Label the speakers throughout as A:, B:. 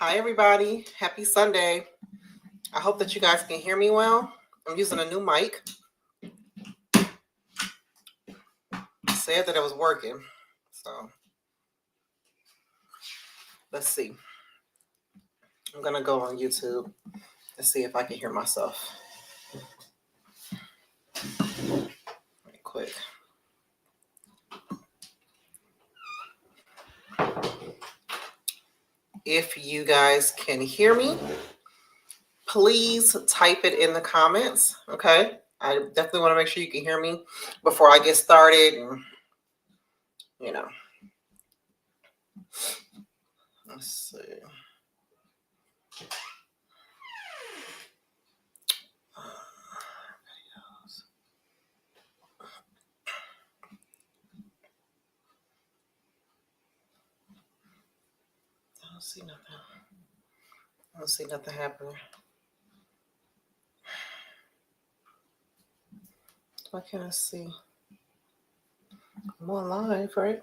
A: Hi, everybody. Happy Sunday. I hope that you guys can hear me well. I'm using a new mic. It said that it was working. So let's see. I'm going to go on YouTube and see if I can hear myself. Right quick. If you guys can hear me, please type it in the comments. Okay. I definitely want to make sure you can hear me before I get started. And, let's see. I don't see nothing happening. Why can't I see? I'm on live, right?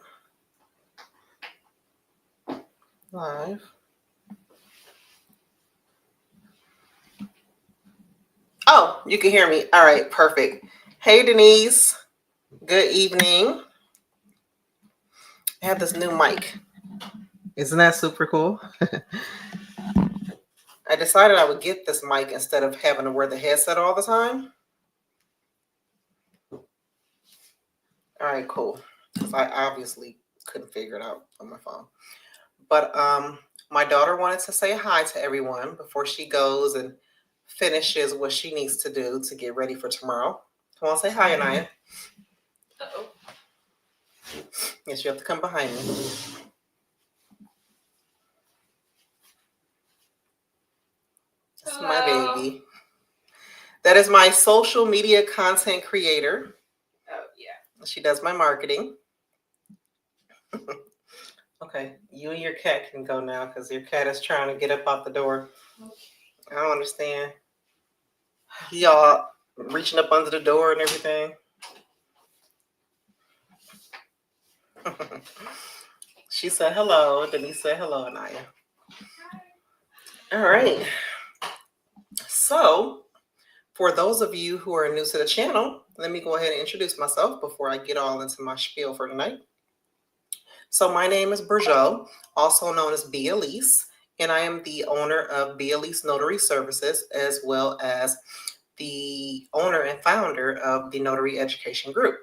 A: Live. Oh, you can hear me. All right, perfect. Hey, Denise. Good evening. I have this new mic. Isn't that super cool? I decided I would get this mic instead of having to wear the headset all the time. All right, cool. Because I obviously couldn't figure it out on my phone. But my daughter wanted to say hi to everyone before she goes and finishes what she needs to do to get ready for tomorrow. Come on, say hi, Anaya. Uh-oh. Yes, you have to come behind me. That's my baby. That is my social media content creator. Oh, yeah. She does my marketing. Okay, you and your cat can go now because your cat is trying to get up out the door. Okay. I don't understand. Y'all reaching up under the door and everything. She said hello. Denise said hello, Anaya. All right. So, for those of you who are new to the channel, let me go ahead and introduce myself before I get all into my spiel for tonight. So my name is Bergeau, also known as B. Elise, and I am the owner of B. Elise Notary Services, as well as the owner and founder of the Notary Education Group.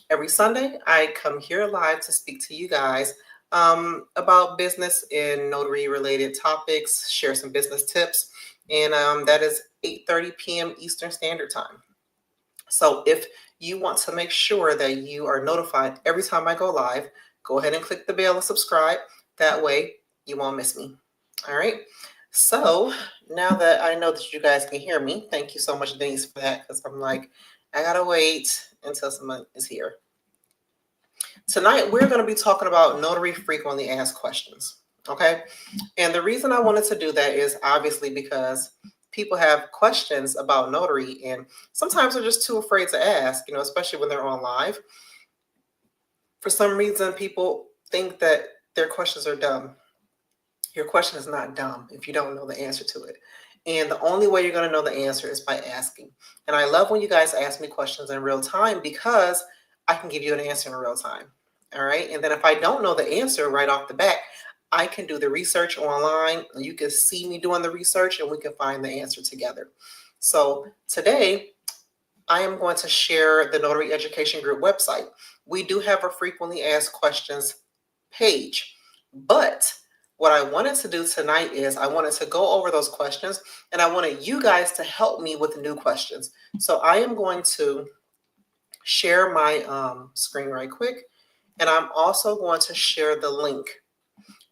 A: Every Sunday, I come here live to speak to you guys about business and notary-related topics, share some business tips, and that is 8:30 p.m. Eastern Standard Time. So if you want to make sure that you are notified every time I go live, go ahead and click the bell and subscribe. That way you won't miss me. All right. So now that I know that you guys can hear me, thank you so much, Denise, for that. Because I'm like, I gotta wait until someone is here. Tonight, we're going to be talking about notary frequently asked questions. Okay. And the reason I wanted to do that is obviously because people have questions about notary and sometimes they're just too afraid to ask, especially when they're on live. For some reason, people think that their questions are dumb. Your question is not dumb if you don't know the answer to it. And the only way you're going to know the answer is by asking. And I love when you guys ask me questions in real time because I can give you an answer in real time. All right. And then if I don't know the answer right off the bat, I can do the research online. You can see me doing the research and we can find the answer together. So today, I am going to share the Notary Education Group website. We do have a frequently asked questions page, but what I wanted to do tonight is I wanted to go over those questions and I wanted you guys to help me with new questions. So I am going to share my screen right quick. And I'm also going to share the link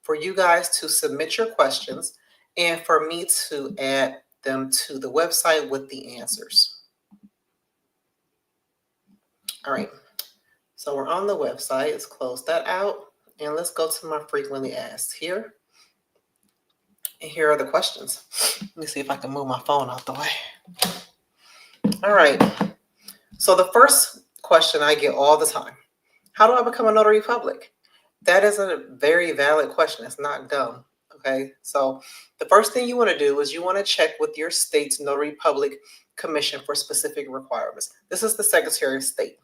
A: for you guys to submit your questions and for me to add them to the website with the answers. All right. So we're on the website. Let's close that out. And let's go to my frequently asked here. And here are the questions. Let me see if I can move my phone out the way. All right. So the first question I get all the time, how do I become a notary public? That is a very valid question. It's not dumb. Okay, so the first thing you want to do is you want to check with your state's Notary Public Commission for specific requirements. This is the Secretary of State.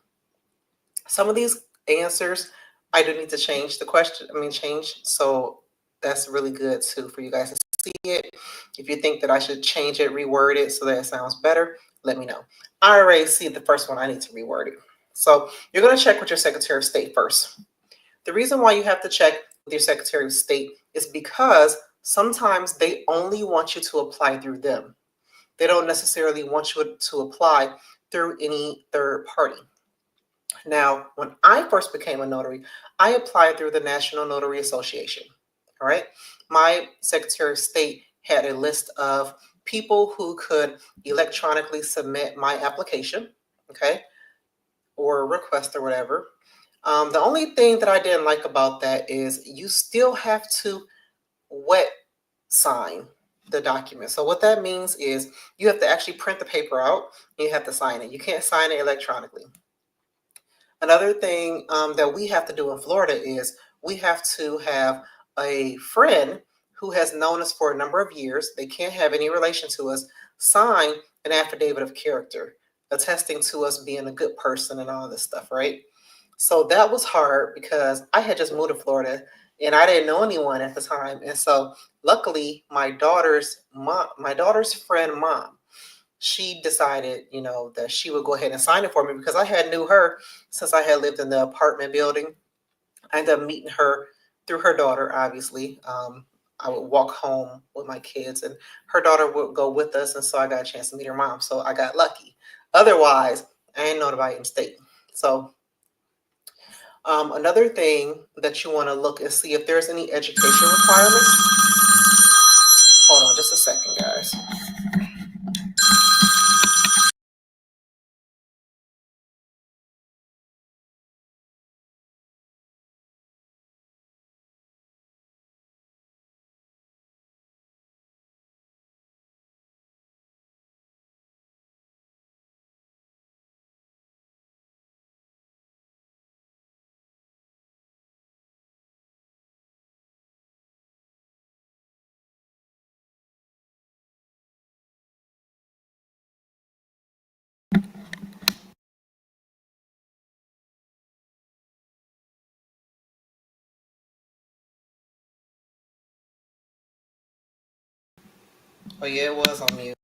A: Some of these answers I do need to change the question, change. So that's really good too for you guys to see it. If you think that I should change it, reword it so that it sounds better, let me know. I already see the first one, I need to reword it. So you're going to check with your Secretary of State first. The reason why you have to check with your Secretary of State is because sometimes they only want you to apply through them. They don't necessarily want you to apply through any third party. Now, when I first became a notary, I applied through the National Notary Association. All right. My Secretary of State had a list of people who could electronically submit my application, okay, or request or whatever. The only thing that I didn't like about that is you still have to wet sign the document. So what that means is you have to actually print the paper out and you have to sign it. You can't sign it electronically. Another thing that we have to do in Florida is we have to have a friend who has known us for a number of years. They can't have any relation to us. Sign an affidavit of character, attesting to us being a good person and all this stuff, right? So that was hard because I had just moved to Florida and I didn't know anyone at the time. And so luckily my daughter's friend mom, she decided, that she would go ahead and sign it for me because I had knew her since I had lived in the apartment building. I ended up meeting her through her daughter, obviously. I would walk home with my kids and her daughter would go with us. And so I got a chance to meet her mom. So I got lucky. Otherwise, I ain't know nobody in state. So another thing that you want to look and see if there's any education requirements. Hold on just a second, guys. Oh yeah, it was on mute.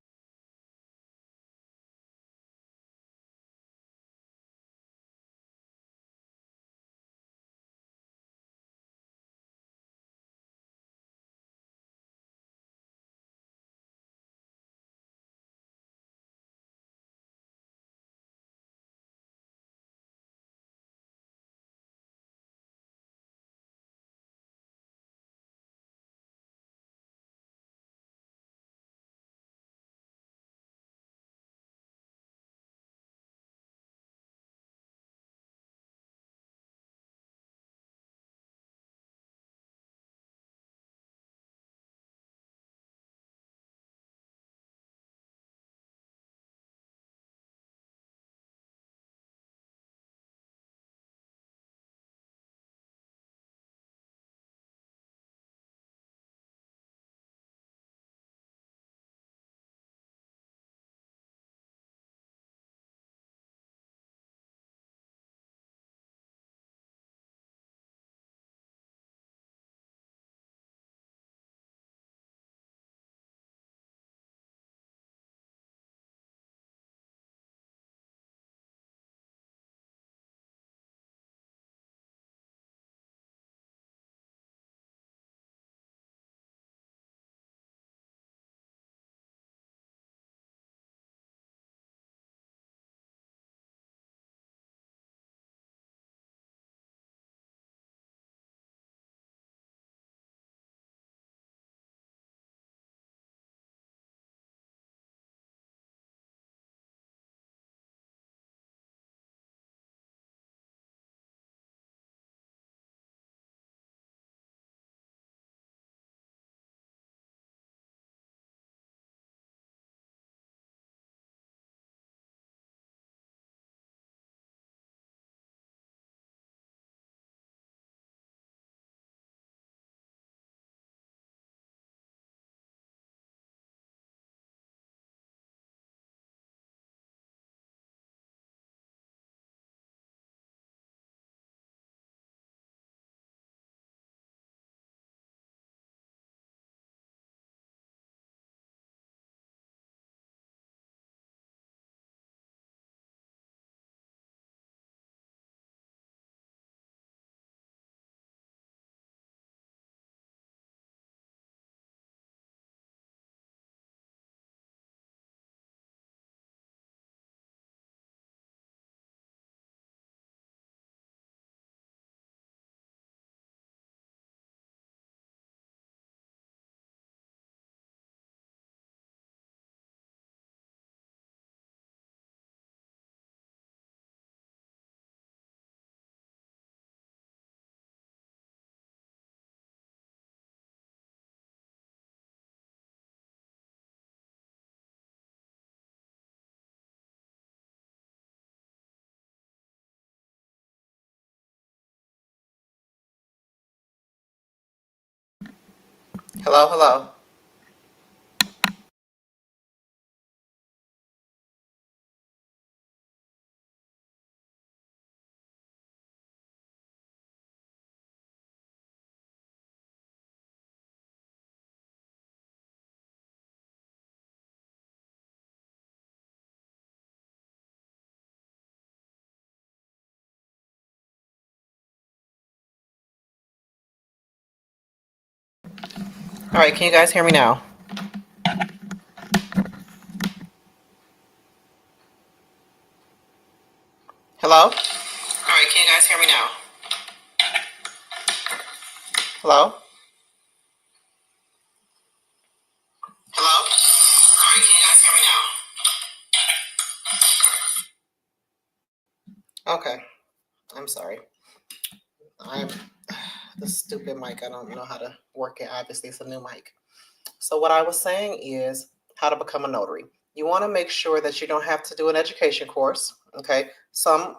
A: Hello, hello. All right, can you guys hear me now? Hello? All right, can you guys hear me now? Hello? Hello? All right, can you guys hear me now? Okay, I'm sorry. I'm the stupid mic. I don't know how to work it. Obviously, it's a new mic. So what I was saying is how to become a notary. You want to make sure that you don't have to do an education course. Okay, some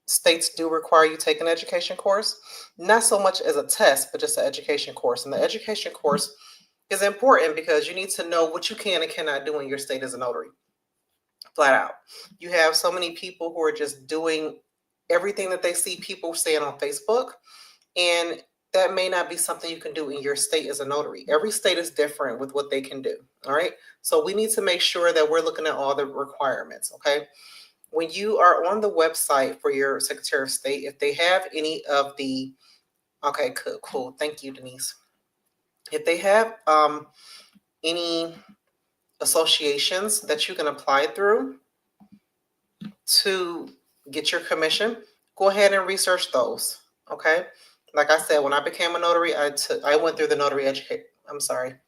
A: states do require you take an education course, not so much as a test, but just an education course. And the education course is important because you need to know what you can and cannot do in your state as a notary. Flat out. You have so many people who are just doing everything that they see people saying on Facebook, and that may not be something you can do in your state as a notary. Every state is different with what they can do. All right. So we need to make sure that we're looking at all the requirements. Okay. When you are on the website for your Secretary of State, if they have any of the, okay, cool. Thank you, Denise. If they have any associations that you can apply through to get your commission, go ahead and research those. Okay. Like I said, when I became a notary, I went through the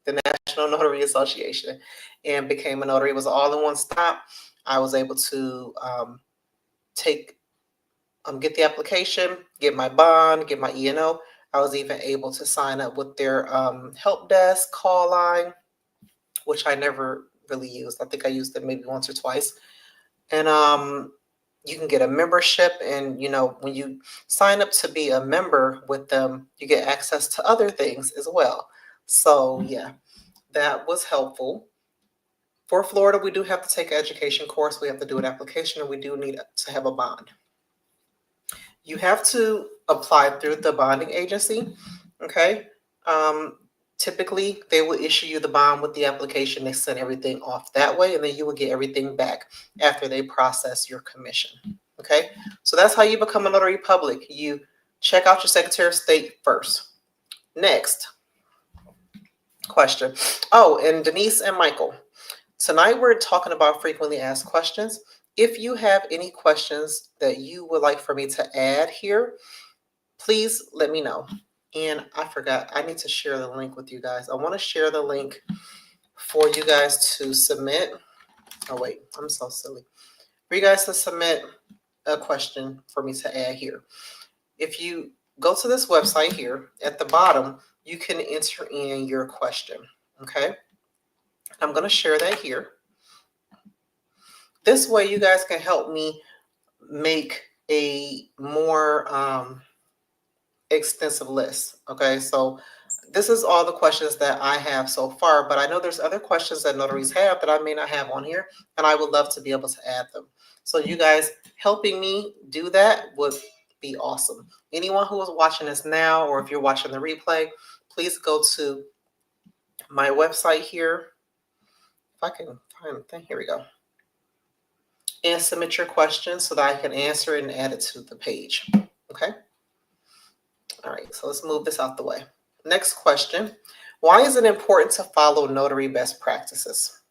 A: the National Notary Association and became a notary. It was all in one stop. I was able to take get the application, get my bond, get my E&O. I was even able to sign up with their help desk call line, which I never really used. I think I used it maybe once or twice. And you can get a membership, and when you sign up to be a member with them, you get access to other things as well. So yeah, that was helpful. For Florida, we do have to take an education course. We have to do an application, and we do need to have a bond. You have to apply through the bonding agency. Okay. Um, Typically, they will issue you the bond with the application. They send everything off that way, and then you will get everything back after they process your commission. Okay. So that's how you become a notary public. You check out your Secretary of State first. Next question. Oh, and Denise and Michael. Tonight we're talking about frequently asked questions. If you have any questions that you would like for me to add here, please let me know. And I forgot, I need to share the link with you guys. I want to share the link for you guys to submit. Oh, wait, I'm so silly. For you guys to submit a question for me to add here. If you go to this website here, at the bottom, you can enter in your question. Okay. I'm going to share that here. This way, you guys can help me make a more extensive list. Okay, so this is all the questions that I have so far, but I know there's other questions that notaries have that I may not have on here, and I would love to be able to add them. So you guys helping me do that would be awesome. Anyone who is watching this now, or if you're watching the replay, please go to my website here. If I can find the thing, here we go. And submit your questions so that I can answer it and add it to the page. Okay. All right, so let's move this out the way. Next question. Why is it important to follow notary best practices?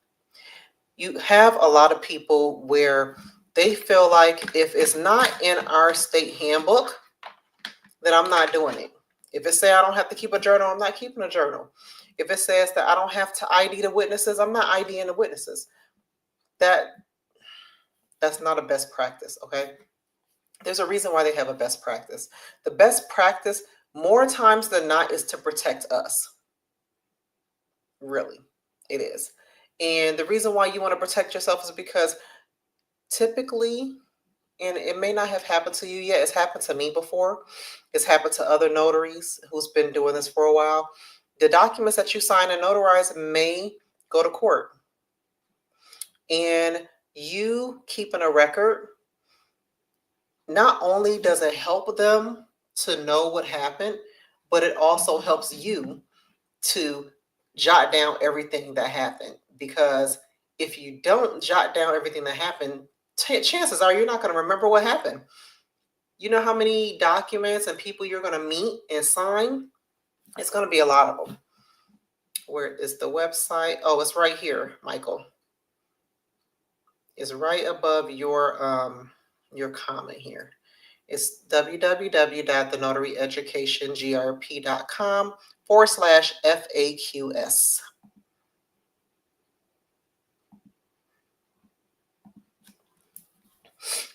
A: You have a lot of people where they feel like if it's not in our state handbook, then I'm not doing it. If it says I don't have to keep a journal, I'm not keeping a journal. If it says that I don't have to ID the witnesses, I'm not IDing the witnesses. That's not a best practice, okay? There's a reason why they have a best practice. The best practice, more times than not, is to protect us. Really, it is. And the reason why you want to protect yourself is because typically and it may not have happened to you yet. It's happened to me before. It's happened to other notaries who's been doing this for a while. The documents that you sign and notarize may go to court. And you keeping a record, not only does it help them to know what happened, but it also helps you to jot down everything that happened. Because if you don't jot down everything that happened, chances are you're not going to remember what happened. You know how many documents and people you're going to meet and sign? It's going to be a lot of them. Where is the website? Oh, it's right here, Michael. It's right above your comment here. It's www.thenotaryeducationgrp.com/FAQs.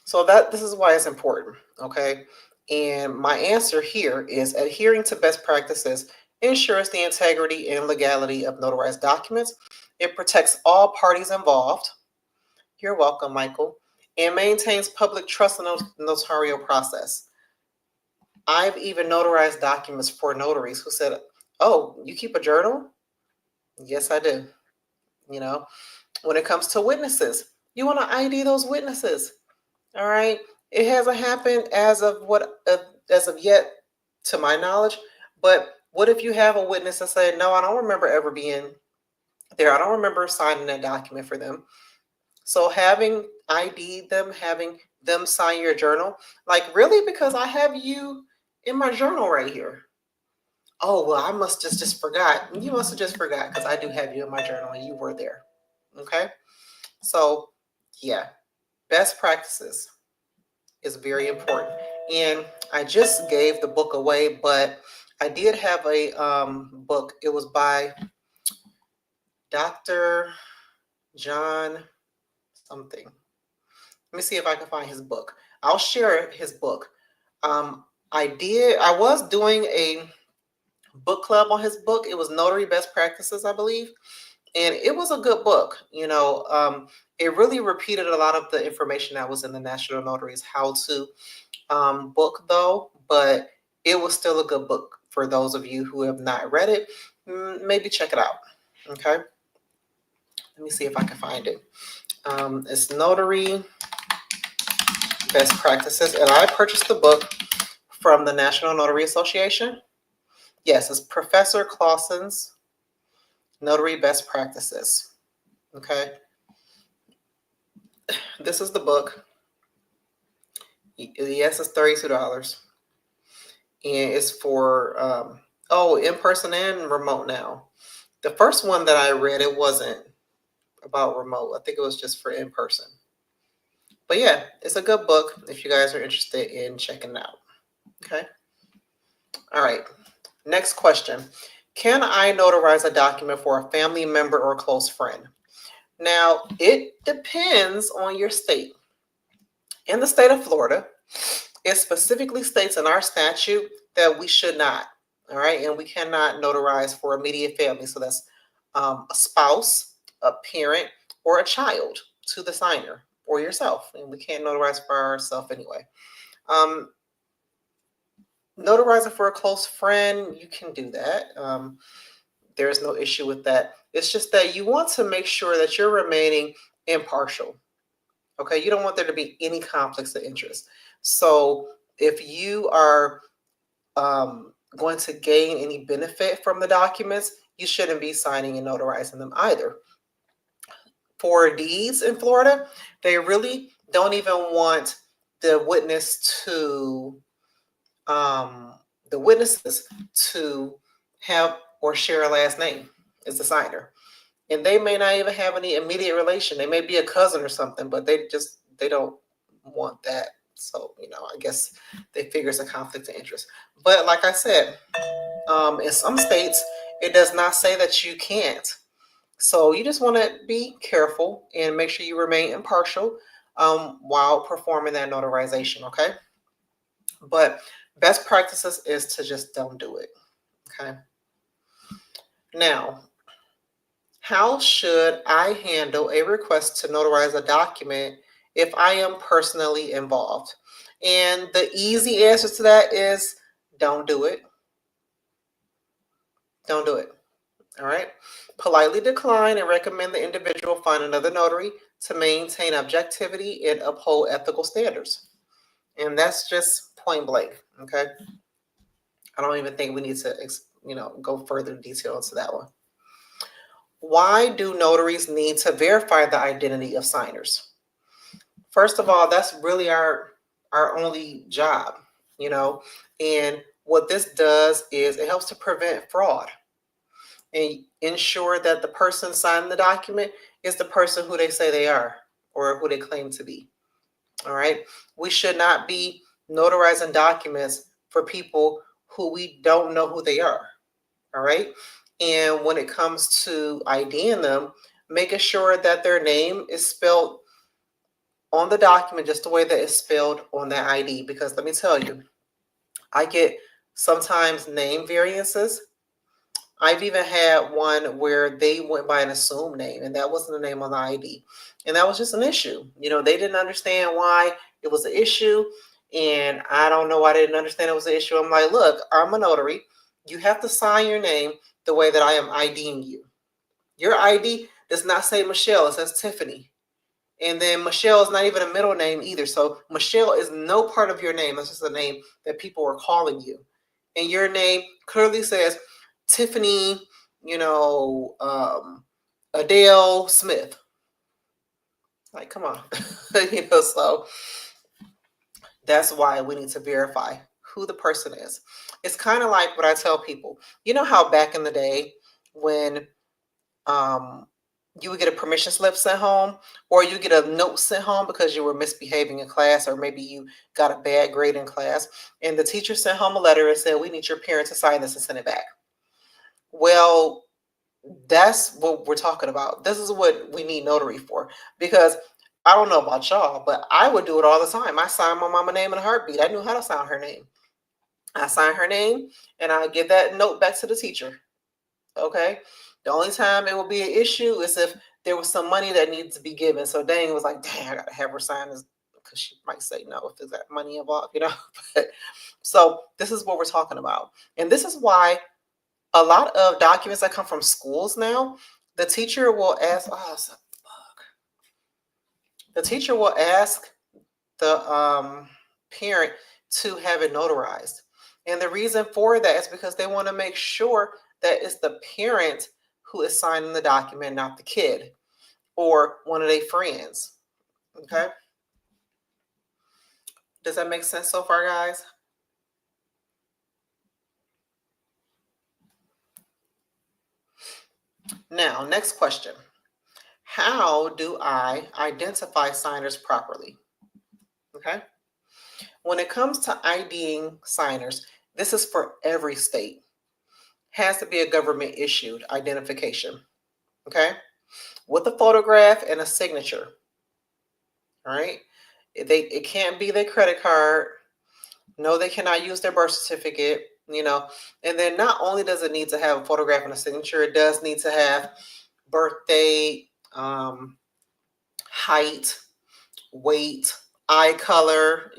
A: So this is why it's important, okay? And my answer here is adhering to best practices ensures the integrity and legality of notarized documents. It protects all parties involved. You're welcome, Michael. And maintains public trust in the notarial process. I've even notarized documents for notaries who said, "Oh, you keep a journal?" Yes, I do. You know, when it comes to witnesses, you want to ID those witnesses. All right. It hasn't happened as of yet, to my knowledge. But what if you have a witness that said, "No, I don't remember ever being there. I don't remember signing that document for them." So having ID them, having them sign your journal, like, really, because I have you in my journal right here. Oh, well, I must just forgot. You must have just forgot because I do have you in my journal and you were there. Okay. So yeah, best practices is very important. And I just gave the book away, but I did have a book. It was by Dr. John something. Let me see if I can find his book. I'll share his book. I was doing a book club on his book. It was Notary Best Practices, I believe. And it was a good book. It really repeated a lot of the information that was in the National Notaries How To book, though, but it was still a good book for those of you who have not read it. Maybe check it out. Okay. Let me see if I can find it. It's Notary Best Practices, and I purchased the book from the National Notary Association. Yes, it's Professor Clausen's Notary Best Practices. Okay. This is the book. Yes, it's $32. And it's for, in person and remote now. The first one that I read, it wasn't about remote. I think it was just for in person. But yeah, it's a good book if you guys are interested in checking it out. Okay. All right. Next question. Can I notarize a document for a family member or close friend? Now, it depends on your state. In the state of Florida, it specifically states in our statute that we should not. All right. And we cannot notarize for immediate family. So that's a spouse, a parent, or a child to the signer or yourself. And we can't notarize for ourselves anyway. Notarizing for a close friend, you can do that. There's no issue with that. It's just that you want to make sure that you're remaining impartial. Okay, you don't want there to be any conflicts of interest. So if you are going to gain any benefit from the documents, you shouldn't be signing and notarizing them either. For deeds in Florida, they really don't even want the witnesses to have or share a last name as the signer. And they may not even have any immediate relation. They may be a cousin or something, but they don't want that. So, I guess they figure it's a conflict of interest. But like I said, in some states, it does not say that you can't. So you just want to be careful and make sure you remain impartial while performing that notarization, okay? But best practices is to just don't do it, okay? Now, how should I handle a request to notarize a document if I am personally involved? And the easy answer to that is don't do it. Don't do it. All right. Politely decline and recommend the individual find another notary to maintain objectivity and uphold ethical standards. And that's just point blank. Okay. I don't even think we need to, go further detail into that one. Why do notaries need to verify the identity of signers? First of all, that's really our only job, you know. And what this does is it helps to prevent fraud and ensure that the person signing the document is the person who they say they are or who they claim to be. All right. We should not be notarizing documents for people who we don't know who they are. All right. And when it comes to IDing them, making sure that their name is spelled on the document just the way that it's spelled on that ID. Because let me tell you, I get sometimes name variances. I've even had one where they went by an assumed name, and that wasn't the name on the ID. And that was just an issue. They didn't understand why it was an issue. And I don't know why they didn't understand it was an issue. I'm like, look, I'm a notary. You have to sign your name the way that I am IDing you. Your ID does not say Michelle, it says Tiffany. And then Michelle is not even a middle name either. So Michelle is no part of your name. That's just a name that people are calling you. And your name clearly says Tiffany, Adele Smith. Like, come on. So that's why we need to verify who the person is. It's kind of like what I tell people. You know how back in the day when you would get a permission slip sent home, or you get a note sent home because you were misbehaving in class, or maybe you got a bad grade in class, and the teacher sent home a letter and said, we need your parent to sign this and send it back. Well, that's what we're talking about. This is what we need notary for, because I don't know about y'all, but I would do it all the time. I signed my mama name in a heartbeat. I knew how to sign her name. I sign her name and I give that note back to the teacher. Okay. The only time it will be an issue is if there was some money that needs to be given. So Dang was like, dang, I gotta have her sign this because she might say no if there's that money involved, But, so this is what we're talking about. And this is why a lot of documents that come from schools now, the teacher will ask, the teacher will ask the parent to have it notarized. And the reason for that is because they want to make sure that it's the parent who is signing the document, not the kid or one of their friends. Okay. Does that make sense so far, guys? Now, next question. How do I identify signers properly? Okay. When it comes to IDing signers, this is for every state. Has to be a government issued identification. Okay. With a photograph and a signature. All right. It can't be their credit card. No, they cannot use their birth certificate, And then not only does it need to have a photograph and a signature, it does need to have birthday, height, weight, eye color,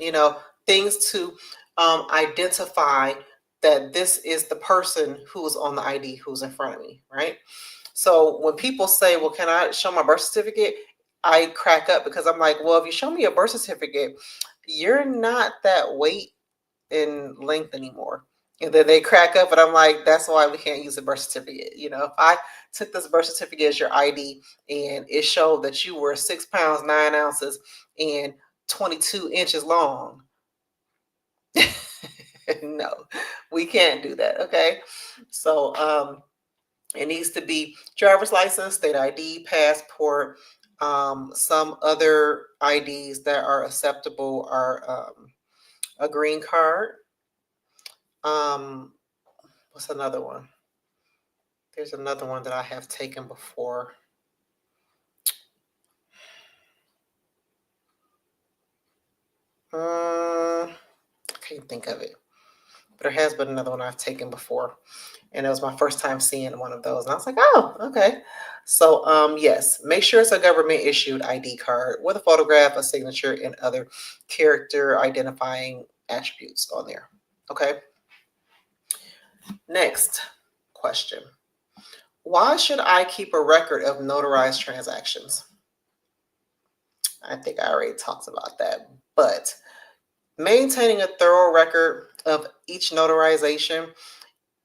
A: things to identify that this is the person who's on the ID who's in front of me, right? So when people say, well, can I show my birth certificate? I crack up because I'm like, well, if you show me a birth certificate, you're not that weight in length anymore. And then they crack up and I'm like, that's why we can't use a birth certificate. If I took this birth certificate as your ID and it showed that you were 6 pounds, 9 ounces and 22 inches long. No, we can't do that. Okay. So, it needs to be driver's license, state ID, passport, some other IDs that are acceptable are a green card. What's another one? There's another one that I have taken before. I can't think of it. There has been another one I've taken before, and it was my first time seeing one of those. And I was like, oh, okay. So yes, make sure it's a government issued ID card with a photograph, a signature, and other character identifying attributes on there. Okay. Next question. Why should I keep a record of notarized transactions? I think I already talked about that, but maintaining a thorough record of each notarization,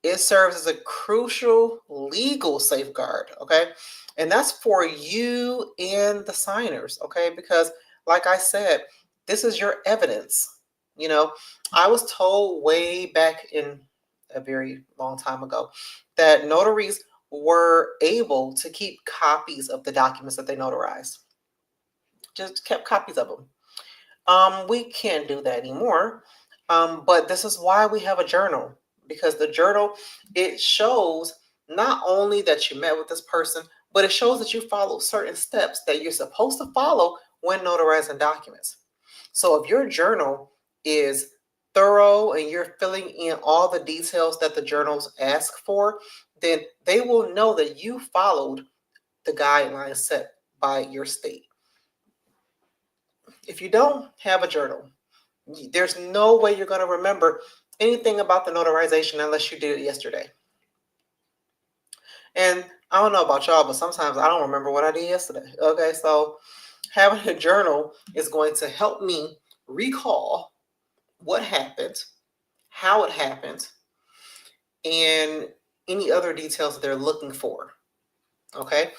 A: it serves as a crucial legal safeguard, okay? And that's for you and the signers, okay? Because like I said, this is your evidence. You know, I was told way back in a very long time ago that notaries were able to keep copies of the documents that they notarized. Just kept copies of them. We can't do that anymore. But this is why we have a journal, because the journal, it shows not only that you met with this person, but it shows that you follow certain steps that you're supposed to follow when notarizing documents. So if your journal is thorough and you're filling in all the details that the journals ask for, then they will know that you followed the guidelines set by your state. If you don't have a journal, there's no way you're going to remember anything about the notarization unless you did it yesterday. And I don't know about y'all, but sometimes I don't remember what I did yesterday. Okay, so having a journal is going to help me recall what happened, how it happened, and any other details that they're looking for. Okay,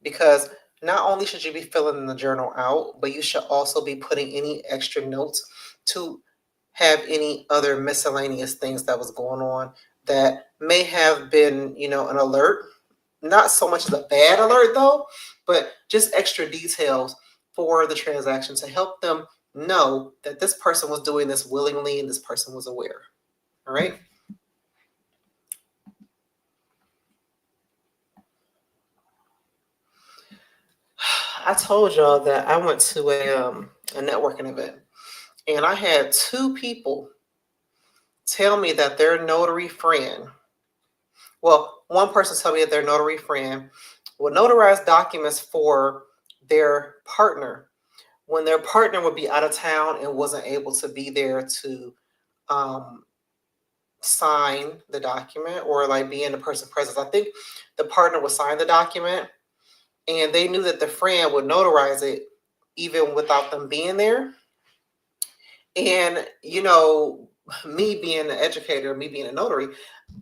A: because not only should you be filling the journal out, but you should also be putting any extra notes to have any other miscellaneous things that was going on that may have been, an alert. Not so much as a bad alert though, but just extra details for the transaction to help them know that this person was doing this willingly and this person was aware. All right. I told y'all that I went to a networking event, and I had two people tell me that their notary friend, well, one person told me that their notary friend would notarize documents for their partner when their partner would be out of town and wasn't able to be there to um, sign the document or like be in the person's presence. I think the partner would sign the document, and they knew that the friend would notarize it even without them being there. And, me being an educator, me being a notary,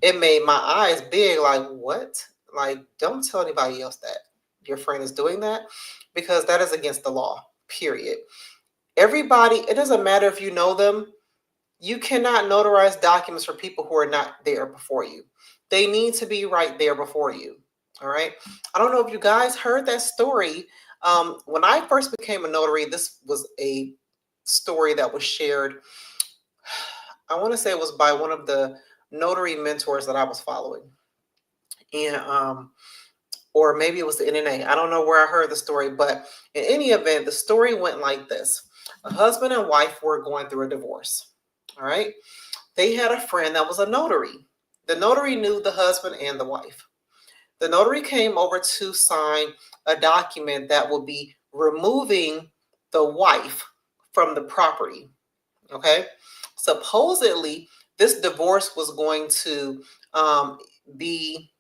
A: it made my eyes big like, what? Like, don't tell anybody else that your friend is doing that, because that is against the law, period. Everybody, it doesn't matter if you know them, you cannot notarize documents for people who are not there before you. They need to be right there before you. All right. I don't know if you guys heard that story. When I first became a notary, this was a story that was shared. I want to say it was by one of the notary mentors that I was following. And or maybe it was the NNA. I don't know where I heard the story, but in any event, the story went like this. A husband and wife were going through a divorce. All right. They had a friend that was a notary. The notary knew the husband and the wife. The notary came over to sign a document that would be removing the wife from the property. Okay. Supposedly, this divorce was going to be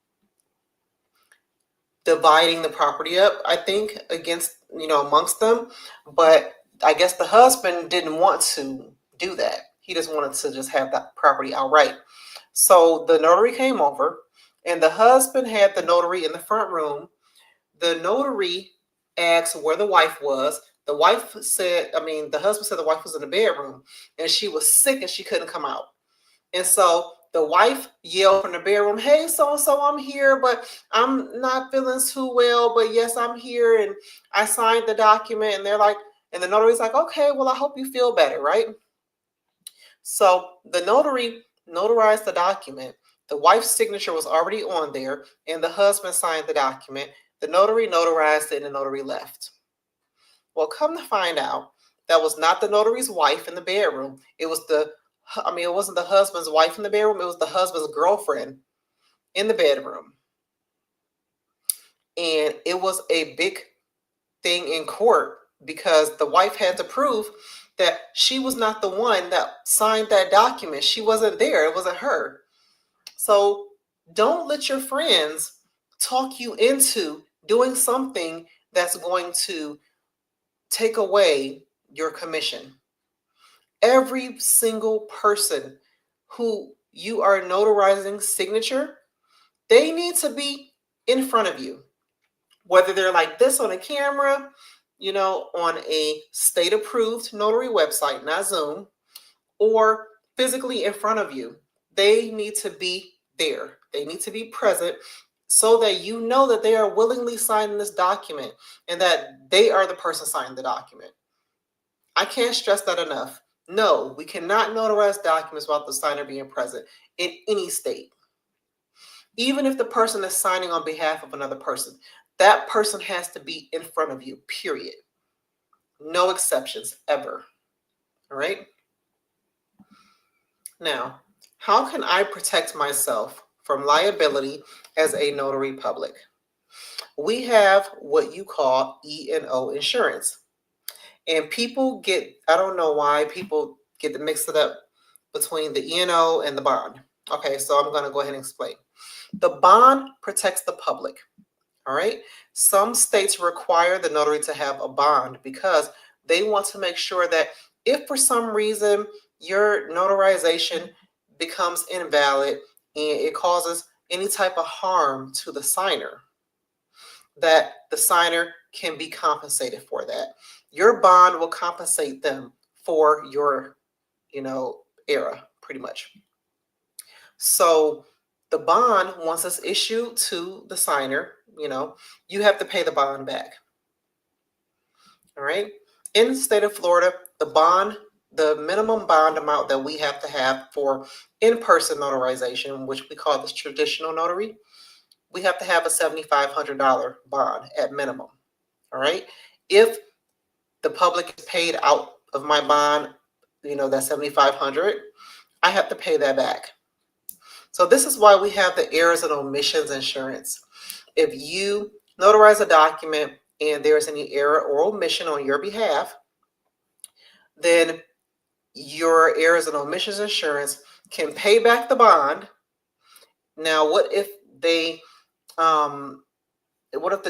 A: dividing the property up, I think, against, amongst them. But I guess the husband didn't want to do that. He just wanted to just have that property outright. So the notary came over, and the husband had the notary in the front room. The notary asked where the wife was. The wife said, the husband said the wife was in the bedroom and she was sick and she couldn't come out. And so the wife yelled from the bedroom, "Hey, so and so, I'm here, but I'm not feeling too well. But yes, I'm here. And I signed the document." And they're like, and the notary's like, "Okay, well, I hope you feel better, right?" So the notary notarized the document. The wife's signature was already on there, and the husband signed the document. The notary notarized it, and the notary left. Well, come to find out, that was not the notary's wife in the bedroom. It was the it wasn't the husband's wife in the bedroom, it was the husband's girlfriend in the bedroom. And it was a big thing in court because the wife had to prove that she was not the one that signed that document. She wasn't there, it wasn't her. So don't let your friends talk you into doing something that's going to take away your commission. Every single person who you are notarizing signature, they need to be in front of you. Whether they're like this on a camera, on a state approved notary website, not Zoom, or physically in front of you, they need to be there. They need to be present so that you know that they are willingly signing this document and that they are the person signing the document. I can't stress that enough. No, we cannot notarize documents without the signer being present in any state. Even if the person is signing on behalf of another person, that person has to be in front of you, period. No exceptions, ever. All right? Now, how can I protect myself from liability as a notary public? We have what you call E&O insurance. And people I don't know why people get to mix it up between the E&O and the bond. Okay, so I'm going to go ahead and explain. The bond protects the public. All right. Some states require the notary to have a bond because they want to make sure that if for some reason your notarization becomes invalid and it causes any type of harm to the signer, that the signer can be compensated for that. Your bond will compensate them for your, error, pretty much. So the bond, once it's issued to the signer, you have to pay the bond back. All right. In the state of Florida, the minimum bond amount that we have to have for in-person notarization, which we call this traditional notary, we have to have a $7,500 bond at minimum. All right. If the public is paid out of my bond, that $7,500, I have to pay that back. So this is why we have the errors and omissions insurance. If you notarize a document and there's any error or omission on your behalf, then your errors and omissions insurance can pay back the bond. Now, what if the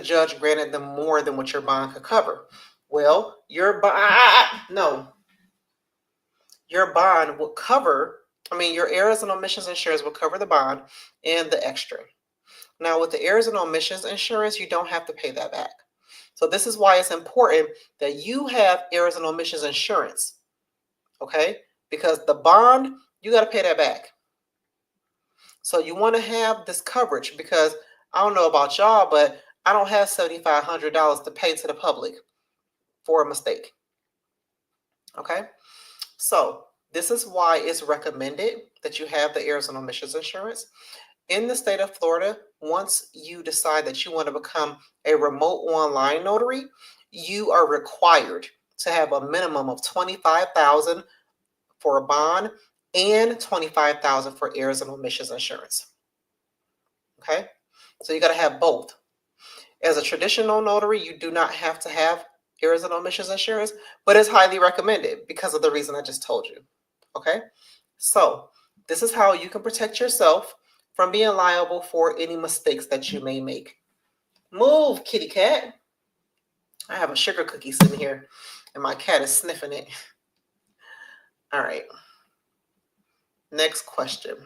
A: judge granted them more than what your bond could cover? Well, your bond will cover, your errors and omissions insurance will cover the bond and the extra. Now, with the errors and omissions insurance, you don't have to pay that back. So this is why it's important that you have errors and omissions insurance, okay? Because the bond, you got to pay that back. So you want to have this coverage because I don't know about y'all, but I don't have $7,500 to pay to the public for a mistake, okay? So this is why it's recommended that you have the errors and omissions insurance. In the state of Florida, once you decide that you want to become a remote online notary, you are required to have a minimum of $25,000 for a bond and $25,000 for errors and omissions insurance. Okay, so you got to have both. As a traditional notary, you do not have to have errors and omissions insurance, but it's highly recommended because of the reason I just told you. Okay, so this is how you can protect yourself from being liable for any mistakes that you may make. Move, kitty cat. I have a sugar cookie sitting here and my cat is sniffing it. All right. Next question.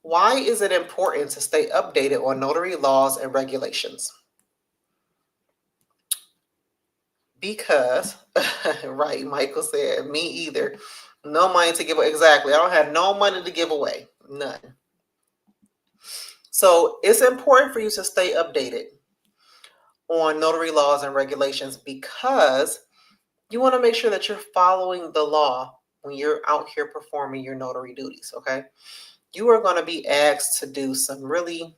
A: Why is it important to stay updated on notary laws and regulations? Because, right, Michael said, me either. No money to give away. Exactly. I don't have no money to give away. None. So it's important for you to stay updated on notary laws and regulations because you want to make sure that you're following the law when you're out here performing your notary duties, okay? You are going to be asked to do some really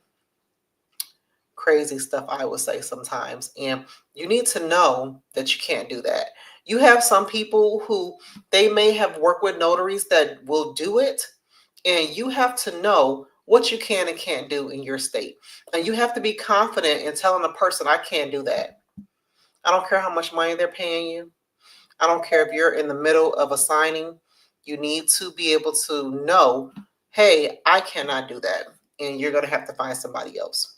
A: crazy stuff, I would say sometimes, and you need to know that you can't do that. You have some people who they may have worked with notaries that will do it, and you have to know what you can and can't do in your state. And you have to be confident in telling a person, I can't do that. I don't care how much money they're paying you. I don't care if you're in the middle of a signing. You need to be able to know, hey, I cannot do that. And you're going to have to find somebody else.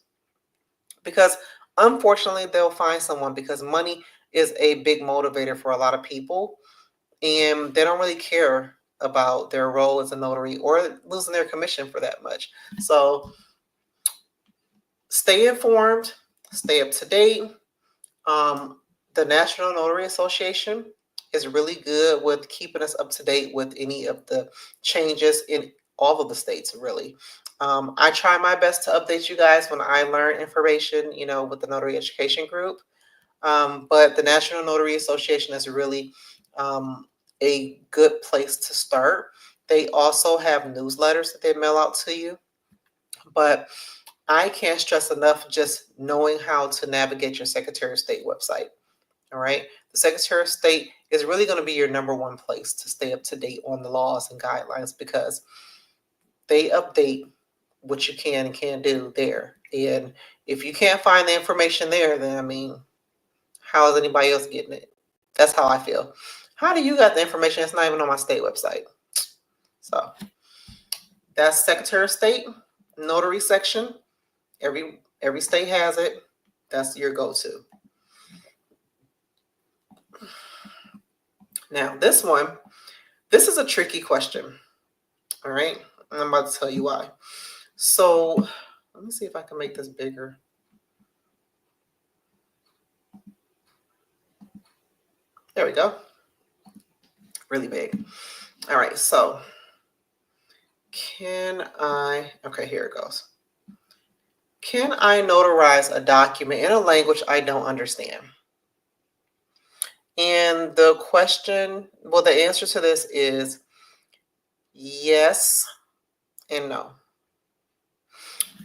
A: Because unfortunately, they'll find someone because money is a big motivator for a lot of people. And they don't really care about their role as a notary or losing their commission for that much. So stay informed, stay up to date. The National Notary Association is really good with keeping us up to date with any of the changes in all of the states, really. I try my best to update you guys when I learn information, with the Notary Education Group. But the National Notary Association is really a good place to start. They also have newsletters that they mail out to you. But I can't stress enough just knowing how to navigate your Secretary of State website. All right. The Secretary of State is really going to be your number one place to stay up to date on the laws and guidelines because they update what you can and can't do there. And if you can't find the information there, then how is anybody else getting it? That's how I feel. How do you got the information that's not even on my state website? So that's Secretary of State, notary section. Every state has it. That's your go-to. Now, this is a tricky question. All right. I'm about to tell you why. So let me see if I can make this bigger. There we go. Really big. All right. So okay, here it goes. Can I notarize a document in a language I don't understand? And the answer to this is yes and no.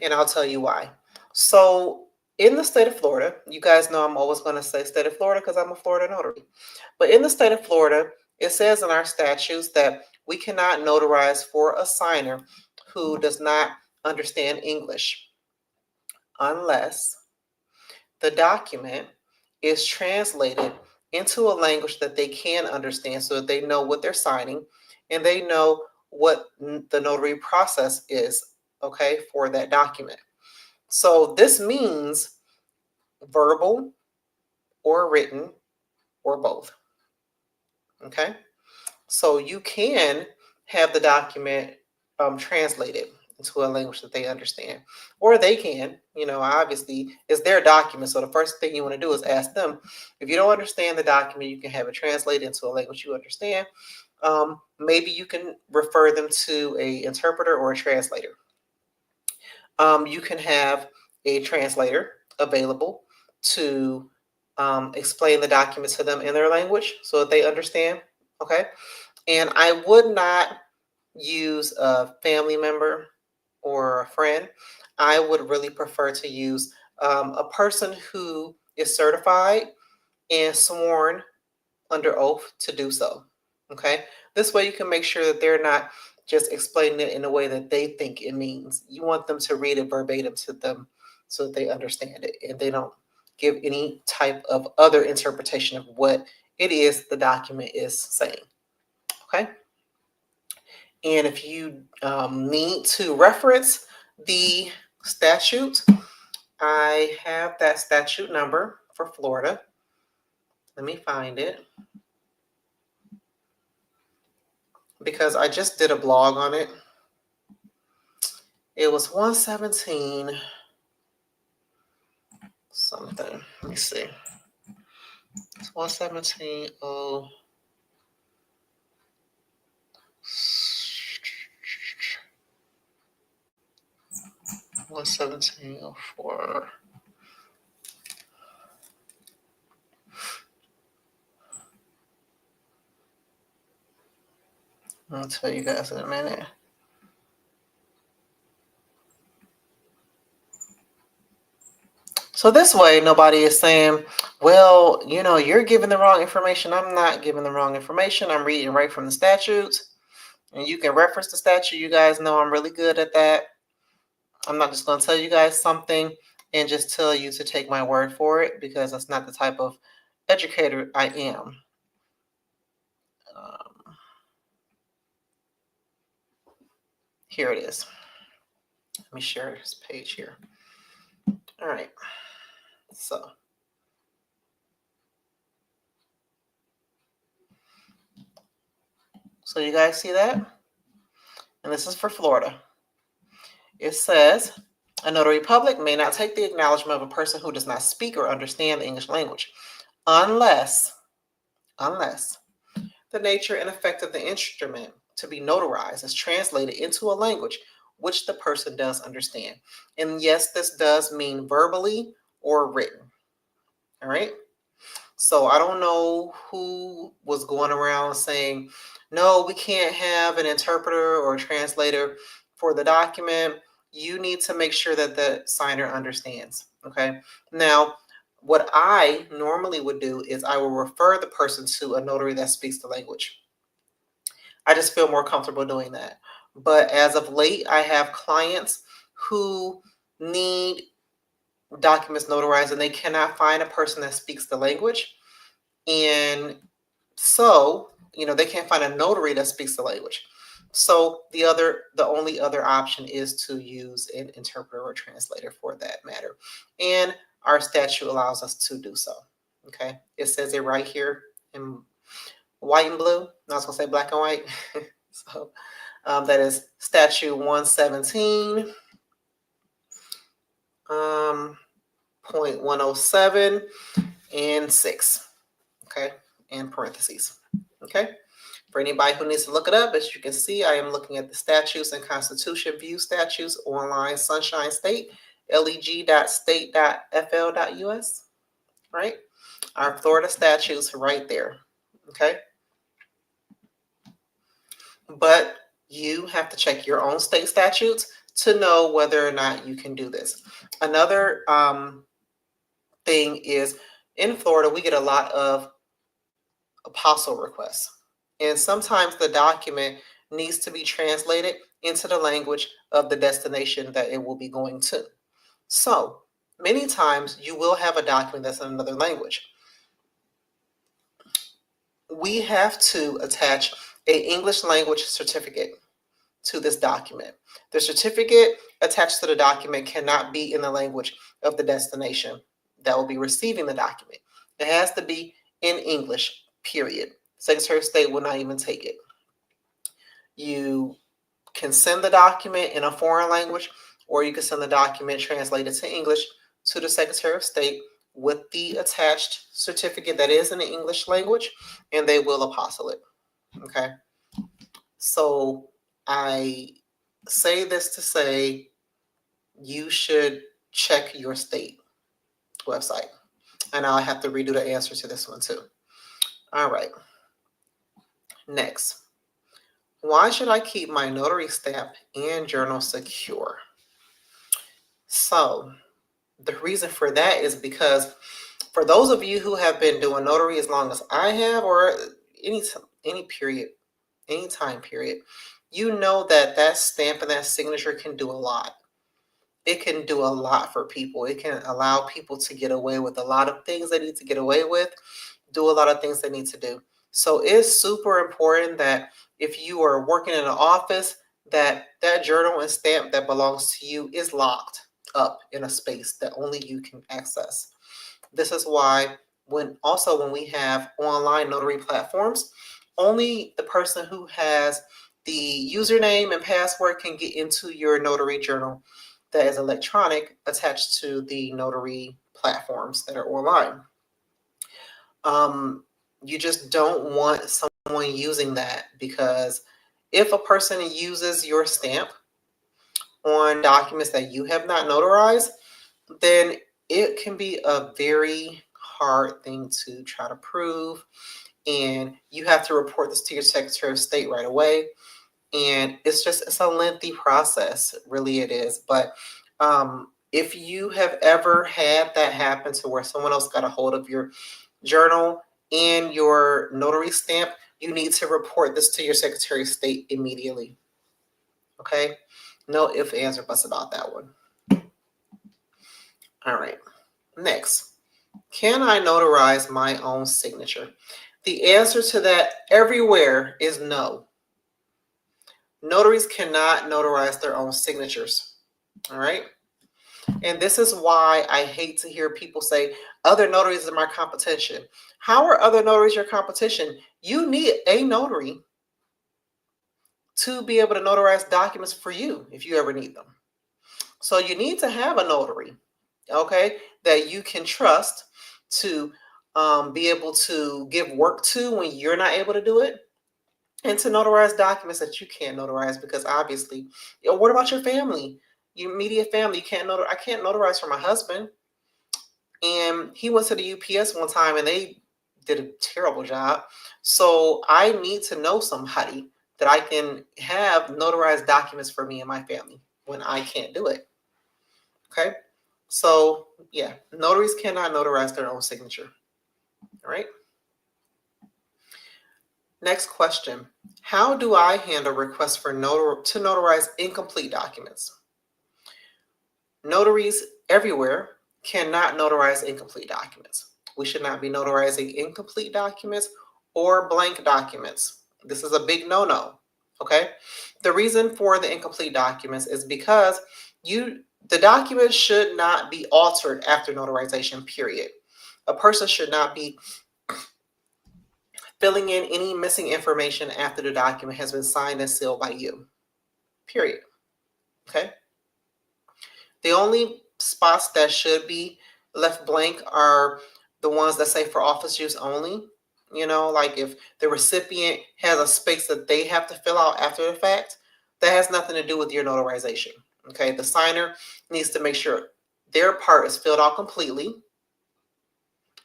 A: And I'll tell you why. So in the state of Florida, you guys know I'm always going to say state of Florida because I'm a Florida notary. But in the state of Florida, it says in our statutes that we cannot notarize for a signer who does not understand English unless the document is translated into a language that they can understand so that they know what they're signing and they know what the notary process is, okay, for that document. So this means verbal or written or both. Okay. So you can have the document translated into a language that they understand, or they can, obviously it's their document. So the first thing you want to do is ask them, if you don't understand the document, you can have it translated into a language you understand. Maybe you can refer them to an interpreter or a translator. You can have a translator available to explain the document to them in their language so that they understand. Okay. And I would not use a family member or a friend. I would really prefer to use a person who is certified and sworn under oath to do so. Okay. This way you can make sure that they're not just explaining it in a way that they think it means. You want them to read it verbatim to them so that they understand it and they don't give any type of other interpretation of what it is the document is saying. Okay. And if you need to reference the statute, I have that statute number for Florida. Let me find it because I just did a blog on it. It was 117 something. Let me see. It's 117. 117.04. I'll tell you guys in a minute. So this way, nobody is saying, well, you're giving the wrong information. I'm not giving the wrong information. I'm reading right from the statutes. And you can reference the statute. You guys know I'm really good at that. I'm not just going to tell you guys something and just tell you to take my word for it, because that's not the type of educator I am. Here it is. Let me share this page here. All right. So you guys see that? And this is for Florida. It says, a notary public may not take the acknowledgement of a person who does not speak or understand the English language unless the nature and effect of the instrument to be notarized is translated into a language which the person does understand. And yes, this does mean verbally or written. All right. So I don't know who was going around saying, no, we can't have an interpreter or a translator for the document. You need to make sure that the signer understands. Okay. Now, what I normally would do is I will refer the person to a notary that speaks the language. I just feel more comfortable doing that. But as of late, I have clients who need documents notarized and they cannot find a person that speaks the language. And so, they can't find a notary that speaks the language. So the only other option is to use an interpreter or translator for that matter. And our statute allows us to do so. Okay. It says it right here in white and blue. I was going to say black and white. So that is statute 117, 0.107 and 6. Okay. And parentheses. Okay. For anybody who needs to look it up, as you can see, I am looking at the statutes and Constitution View statutes online, Sunshine State, leg.state.fl.us, right? Our Florida statutes right there, okay? But you have to check your own state statutes to know whether or not you can do this. Another thing is, in Florida, we get a lot of apostle requests. And sometimes the document needs to be translated into the language of the destination that it will be going to. So many times you will have a document that's in another language. We have to attach an English language certificate to this document. The certificate attached to the document cannot be in the language of the destination that will be receiving the document. It has to be in English, period. Secretary of State will not even take it. You can send the document in a foreign language, or you can send the document translated to English to the Secretary of State with the attached certificate that is in the English language, and they will apostille it. Okay. So I say this to say you should check your state website. And I'll have to redo the answer to this one too. All right. Next. Why should I keep my notary stamp and journal secure? So the reason for that is because for those of you who have been doing notary as long as I have, or any time period, you know that stamp and that signature can do a lot. It can do a lot for people. It can allow people to get away with a lot of things they need to get away with, do a lot of things they need to do. So it's super important that if you are working in an office, that journal and stamp that belongs to you is locked up in a space that only you can access. This is why when we have online notary platforms, only the person who has the username and password can get into your notary journal that is electronic attached to the notary platforms that are online. You just don't want someone using that, because if a person uses your stamp on documents that you have not notarized, then it can be a very hard thing to try to prove. And you have to report this to your Secretary of State right away. And it's a lengthy process, really it is. But If you have ever had that happen to where someone else got a hold of your journal and your notary stamp, you need to report this to your Secretary of State immediately. Okay? No ifs, ands, or buts about that one. All right. Next, can I notarize my own signature? The answer to that everywhere is no. Notaries cannot notarize their own signatures. All right. And this is why I hate to hear people say other notaries are my competition. How are other notaries your competition? You need a notary to be able to notarize documents for you if you ever need them. So you need to have a notary, okay, that you can trust to be able to give work to when you're not able to do it, and to notarize documents that you can't notarize, because obviously, what about your family, your immediate family? You can't I can't notarize for my husband, and he went to the UPS one time and they did a terrible job. So I need to know somebody that I can have notarized documents for me and my family when I can't do it. Okay. So yeah, notaries cannot notarize their own signature. All right. Next question. How do I handle requests for to notarize incomplete documents? Notaries everywhere cannot notarize incomplete documents. We should not be notarizing incomplete documents or blank documents. This is a big no-no. Okay. The reason for the incomplete documents is because the document should not be altered after notarization, period. A person should not be filling in any missing information after the document has been signed and sealed by you, period. Okay. The only spots that should be left blank are the ones that say for office use only. You know, like if the recipient has a space that they have to fill out after the fact, that has nothing to do with your notarization. Okay. The signer needs to make sure their part is filled out completely,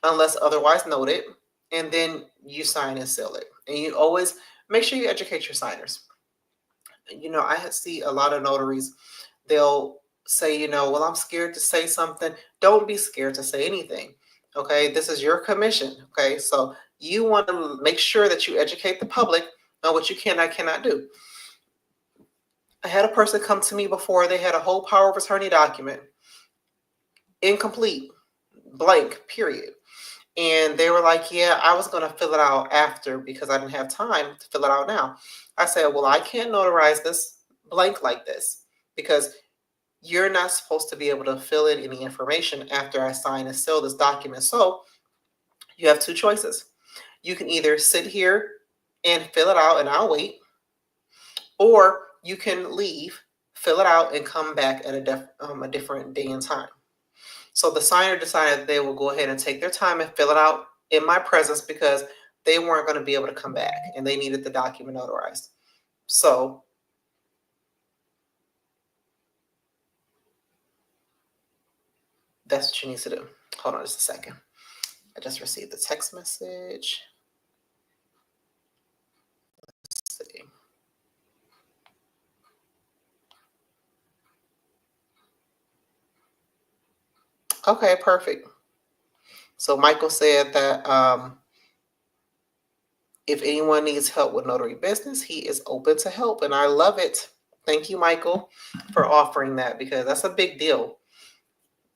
A: unless otherwise noted, and then you sign and seal it. And you always make sure you educate your signers. You know, I see a lot of notaries, they'll say, well, I'm scared to say something. Don't be scared to say anything. Okay. This is your commission. Okay. So you want to make sure that you educate the public on what you can and cannot do. I had a person come to me before. They had a whole power of attorney document, incomplete, blank, period. And they were like, yeah, I was going to fill it out after because I didn't have time to fill it out now. I said, well, I can't notarize this blank like this because you're not supposed to be able to fill in any information after I sign and seal this document. So you have two choices. You can either sit here and fill it out and I'll wait, or you can leave, fill it out, and come back at a different day and time. So the signer decided they will go ahead and take their time and fill it out in my presence because they weren't going to be able to come back and they needed the document notarized. So that's what you need to do. Hold on just a second. I just received the text message. Let's see. Okay, perfect. So Michael said that if anyone needs help with notary business, he is open to help. And I love it. Thank you, Michael, for offering that because that's a big deal.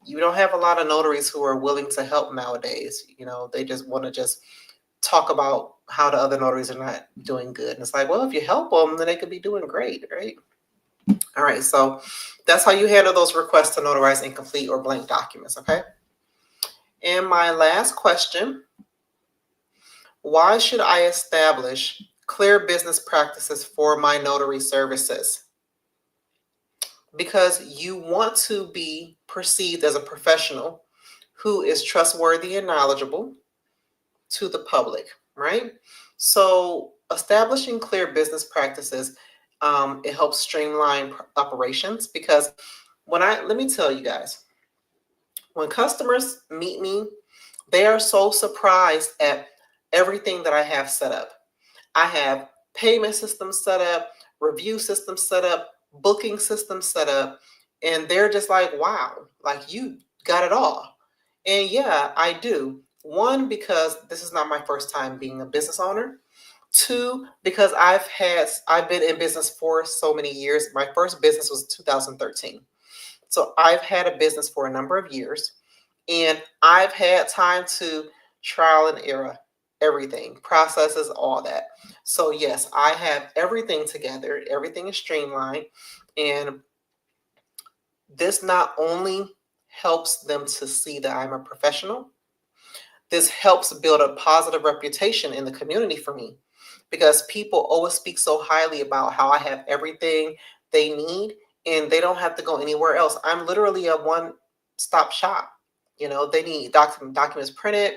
A: You don't have a lot of notaries who are willing to help nowadays. They just want to just talk about how the other notaries are not doing good. And it's like, well, if you help them, then they could be doing great, right? All right, so that's how you handle those requests to notarize incomplete or blank documents, okay? And my last question, why should I establish clear business practices for my notary services? Because you want to be perceived as a professional who is trustworthy and knowledgeable to the public, right? So establishing clear business practices, it helps streamline operations because let me tell you guys, when customers meet me, they are so surprised at everything that I have set up. I have payment systems set up, review systems set up, booking systems set up, And they're just like, wow, like you got it all. And yeah, I do. One, because this is not my first time being a business owner. Two, because I've been in business for so many years. My first business was 2013. So I've had a business for a number of years, and I've had time to trial and error everything, processes, all that. So yes, I have everything together. Everything is streamlined, and this not only helps them to see that I'm a professional, this helps build a positive reputation in the community for me, because people always speak so highly about how I have everything they need and they don't have to go anywhere else. I'm literally a one-stop shop. You know, they need documents printed,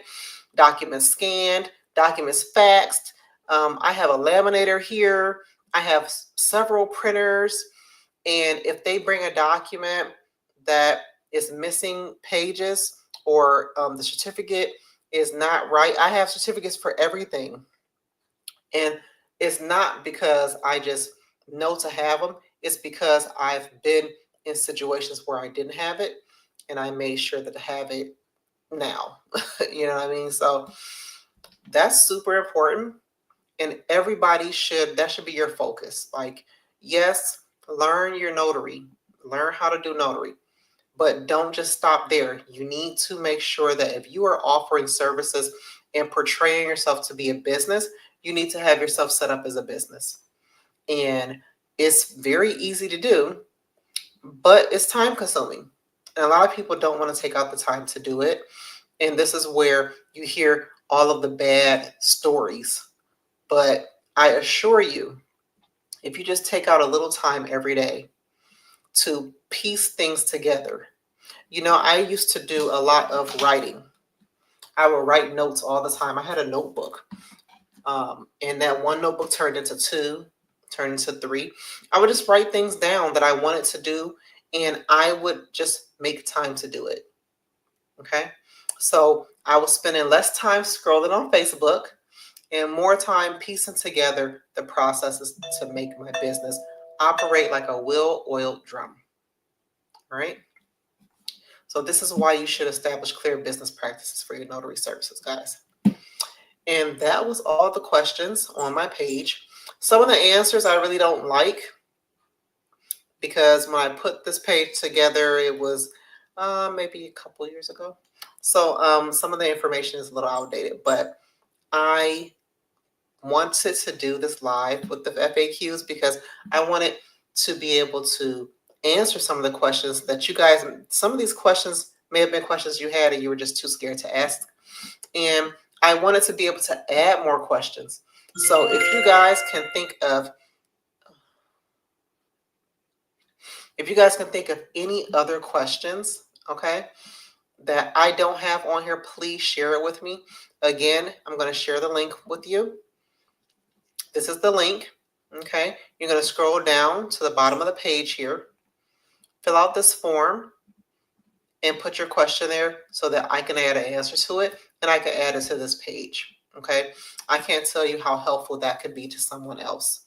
A: documents scanned, documents faxed. I have a laminator here. I have several printers. And if they bring a document that is missing pages, or the certificate is not right, I have certificates for everything. And it's not because I just know to have them, it's because I've been in situations where I didn't have it and I made sure that I have it now. You know what I mean? So that's super important. And that should be your focus. Like, yes, learn your notary, learn how to do notary, but don't just stop there. You need to make sure that if you are offering services and portraying yourself to be a business, you need to have yourself set up as a business. And it's very easy to do, but it's time consuming. And a lot of people don't want to take out the time to do it. And this is where you hear all of the bad stories. But I assure you, if you just take out a little time every day to piece things together. You know, I used to do a lot of writing. I would write notes all the time. I had a notebook, and that one notebook turned into two, turned into three. I would just write things down that I wanted to do, and I would just make time to do it. Okay. So I was spending less time scrolling on Facebook and more time piecing together the processes to make my business operate like a well-oiled drum. All right. So this is why you should establish clear business practices for your notary services, guys. And that was all the questions on my page. Some of the answers I really don't like, because when I put this page together, it was maybe a couple years ago. So some of the information is a little outdated, but I wanted to do this live with the FAQs because I wanted to be able to answer some of the questions that you guys, some of these questions may have been questions you had and you were just too scared to ask. And I wanted to be able to add more questions. So if you guys can think of any other questions, okay, that I don't have on here, please share it with me. Again, I'm going to share the link with you. This is the link. Okay, you're going to scroll down to the bottom of the page here, fill out this form, and put your question there so that I can add an answer to it and I can add it to this page. Okay, I can't tell you how helpful that could be to someone else.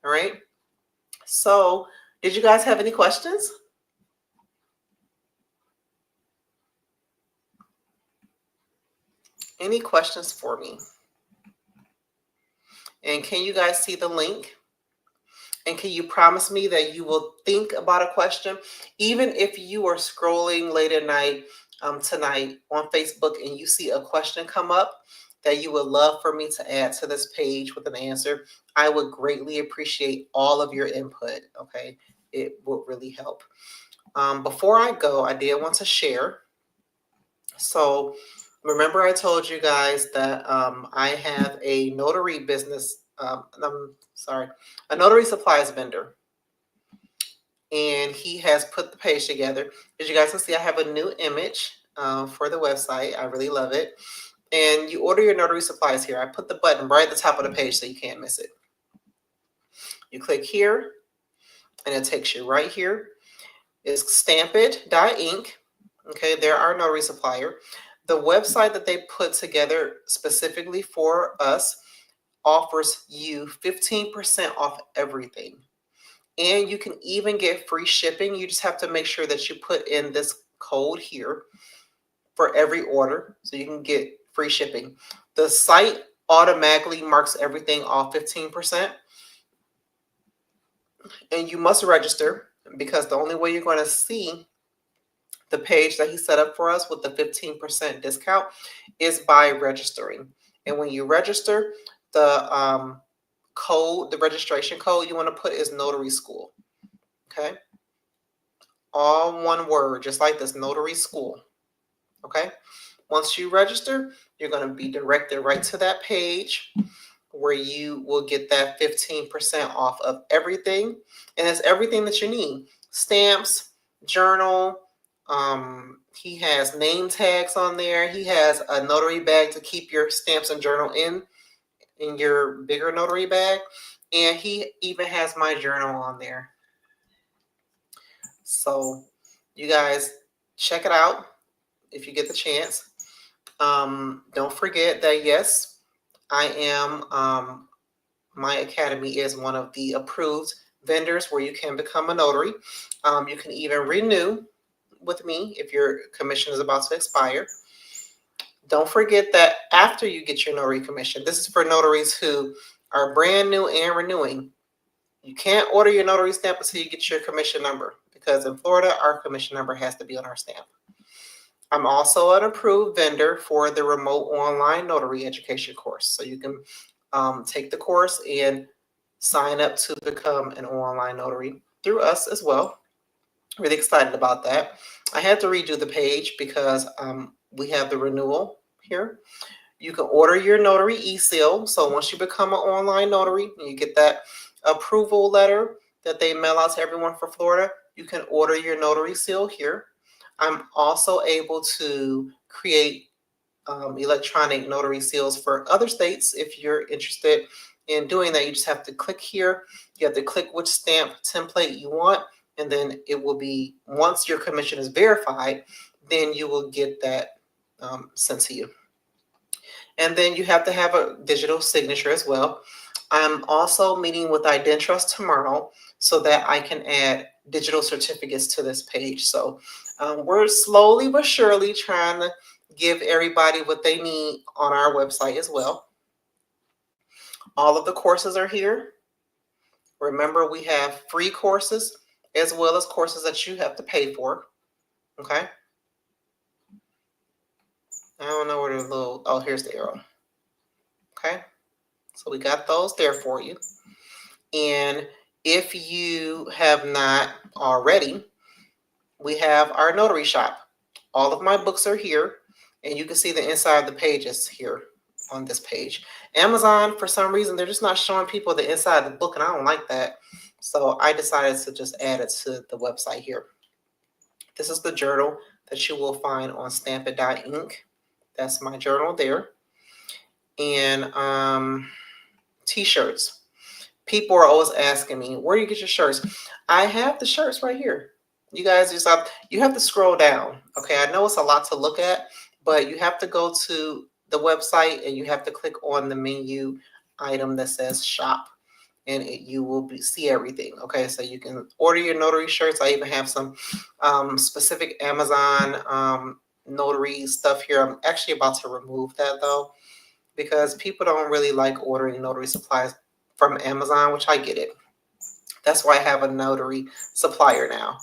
A: All right, so did you guys have any questions? Any questions for me? And can you guys see the link? And can you promise me that you will think about a question, even if you are scrolling late at night tonight on Facebook and you see a question come up that you would love for me to add to this page with an answer? I would greatly appreciate all of your input. Okay, it would really help. Before I go, I did want to share. So remember I told you guys that I have a notary business, a notary supplies vendor. And he has put the page together. As you guys can see, I have a new image for the website. I really love it. And you order your notary supplies here. I put the button right at the top of the page so you can't miss it. You click here, and it takes you right here. It's stampit.inc. Okay, they're our notary supplier. The website that they put together specifically for us offers you 15% off everything. And you can even get free shipping. You just have to make sure that you put in this code here for every order so you can get free shipping. The site automatically marks everything off 15%, and you must register, because the only way you're going to see the page that he set up for us with the 15% discount is by registering. And when you register, the code, the registration code you want to put is Notary School. Okay, all one word, just like this, Notary School. Okay, once you register, you're going to be directed right to that page where you will get that 15% off of everything. And it's everything that you need: stamps, journal. He has name tags on there. He has a notary bag to keep your stamps and journal in your bigger notary bag. And he even has my journal on there. So you guys check it out if you get the chance. Don't forget that, yes, I am, my academy is one of the approved vendors where you can become a notary. You can even renew with me if your commission is about to expire. Don't forget that after you get your notary commission, this is for notaries who are brand new and renewing. You can't order your notary stamp until you get your commission number, because in Florida, our commission number has to be on our stamp. I'm also an approved vendor for the remote online notary education course. So you can take the course and sign up to become an online notary through us as well. Really excited about that. I had to redo the page because we have the renewal here. You can order your notary e-seal. So once you become an online notary, you get that approval letter that they mail out to everyone for Florida. You can order your notary seal here. I'm also able to create electronic notary seals for other states. If you're interested in doing that, you just have to click here. You have to click which stamp template you want, and then it will be, once your commission is verified, then you will get that sent to you. And then you have to have a digital signature as well. I'm also meeting with IdenTrust tomorrow so that I can add digital certificates to this page. So we're slowly but surely trying to give everybody what they need on our website as well. All of the courses are here. Remember, we have free courses as well as courses that you have to pay for. Okay. I don't know where the little, oh, here's the arrow. Okay. So we got those there for you. And if you have not already, we have our notary shop. All of my books are here, and you can see the inside of the pages here on this page. Amazon, for some reason, they're just not showing people the inside of the book, and I don't like that. So I decided to just add it to the website here. This is the journal that you will find on stampit.inc. That's my journal there. And t-shirts. People are always asking me, where do you get your shirts? I have the shirts right here. You guys just you have to scroll down. Okay, I know it's a lot to look at, but you have to go to the website and you have to click on the menu item that says shop, and you will see everything. Okay, so you can order your notary shirts. I even have some specific Amazon notary stuff here. I'm actually about to remove that though, because people don't really like ordering notary supplies from Amazon, which I get it. That's why I have a notary supplier now.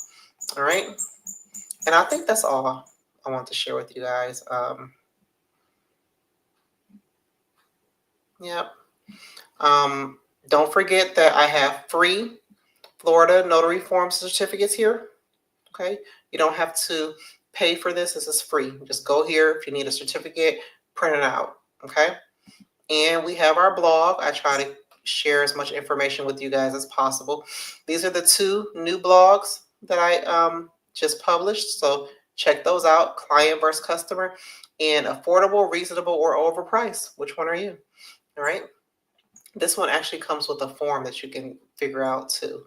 A: All right. And I think that's all I want to share with you guys. Yep. Don't forget that I have free Florida notary form certificates here. Okay. You don't have to pay for this. This is free. Just go here. If you need a certificate, print it out. Okay. And we have our blog. I try to share as much information with you guys as possible. These are the 2 new blogs that I just published. So check those out: client versus customer, and affordable, reasonable, or overpriced. Which one are you? All right. This one actually comes with a form that you can figure out too.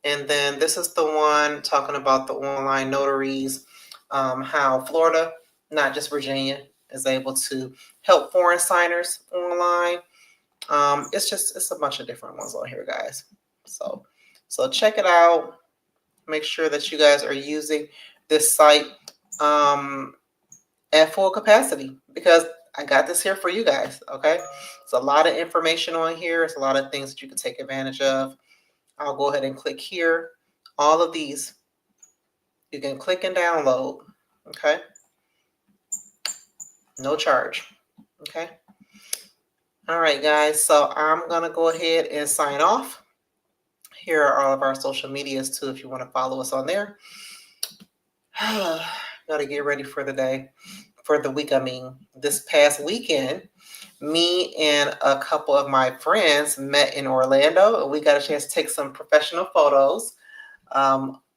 A: And then this is the one talking about the online notaries, how Florida, not just Virginia, is able to help foreign signers online. It's a bunch of different ones on here, guys. So So check it out. Make sure that you guys are using this site at full capacity, because I got this here for you guys. Okay, it's a lot of information on here. It's a lot of things that you can take advantage of. I'll go ahead and click here. All of these you can click and download. Okay, no charge. Okay, all right guys, so I'm gonna go ahead and sign off. Here are all of our social medias too if you want to follow us on there. Gotta get ready for the day, for the week. I mean, this past weekend, me and a couple of my friends met in Orlando, and we got a chance to take some professional photos.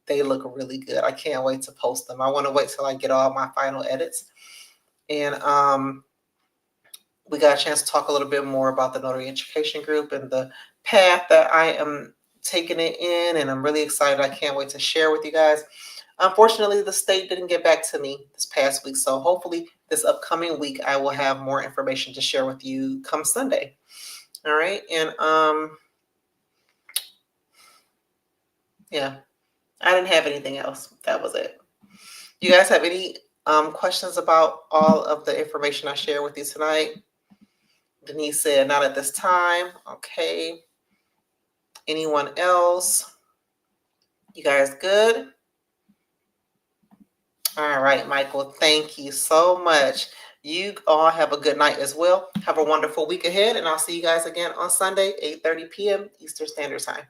A: They look really good. I can't wait to post them. I want to wait till I get all my final edits. And we got a chance to talk a little bit more about the Notary Education Group and the path that I am taking it in. And I'm really excited. I can't wait to share with you guys. Unfortunately, the state didn't get back to me this past week. So hopefully this upcoming week, I will have more information to share with you come Sunday. All right. And yeah, I didn't have anything else. That was it. You guys have any questions about all of the information I shared with you tonight? Denise said, not at this time. Okay. Anyone else? You guys good? All right, Michael, thank you so much. You all have a good night as well. Have a wonderful week ahead, and I'll see you guys again on Sunday, 8:30 p.m. Eastern Standard Time.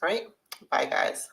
A: All right, bye, guys.